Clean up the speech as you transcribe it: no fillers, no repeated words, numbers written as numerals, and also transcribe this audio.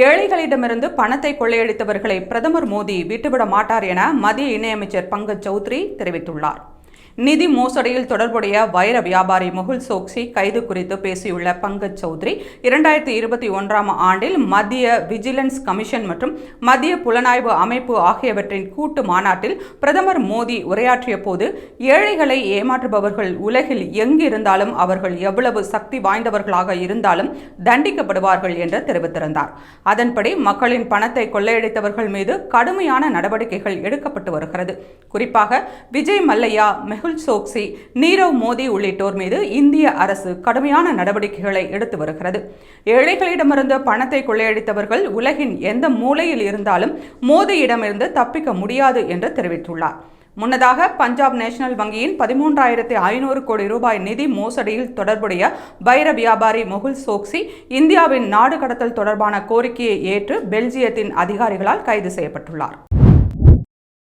ஏழைகளிடமிருந்து பணத்தை கொள்ளையடித்தவர்களை பிரதமர் மோடி விட்டுவிட மாட்டார் என மத்திய இணையமைச்சர் பங்கஜ் சௌத்ரி தெரிவித்துள்ளார். நிதி மோசடியில் தொடர்புடைய வைர வியாபாரி மெஹுல் சோக்சி கைது குறித்து பேசியுள்ள பங்கஜ் சௌத்ரி, 2021ஆம் ஆண்டில் மத்திய விஜிலன்ஸ் கமிஷன் மற்றும் மத்திய புலனாய்வு அமைப்பு ஆகியவற்றின் கூட்டு மாநாட்டில் பிரதமர் மோடி உரையாற்றிய போது, ஏழைகளை ஏமாற்றுபவர்கள் உலகில் எங்கிருந்தாலும் அவர்கள் எவ்வளவு சக்தி வாய்ந்தவர்களாக இருந்தாலும் தண்டிக்கப்படுவார்கள் என்று தெரிவித்திருந்தார். அதன்படி மக்களின் பணத்தை கொள்ளையடித்தவர்கள் மீது கடுமையான நடவடிக்கைகள் எடுக்கப்பட்டு வருகிறது. குறிப்பாக விஜய் மல்லையா, மெஹுல் சோக்சி, நீரவ் மோடி உள்ளிட்டோர் மீது இந்திய அரசு கடுமையான நடவடிக்கைகளை எடுத்து வருகிறது. ஏழைகளிடமிருந்து பணத்தை கொள்ளையடித்தவர்கள் உலகின் எந்த மூலையில் இருந்தாலும் மோடியிடமிருந்து தப்பிக்க முடியாது என்று தெரிவித்துள்ளார். முன்னதாக பஞ்சாப் நேஷனல் வங்கியின் 13,500 கோடி ரூபாய் நிதி மோசடியில் தொடர்புடைய வைர வியாபாரி மெஹுல் சோக்சி இந்தியாவின் நாடு கடத்தல் தொடர்பான கோரிக்கையை ஏற்று பெல்ஜியத்தின் அதிகாரிகளால் கைது செய்யப்பட்டுள்ளார்.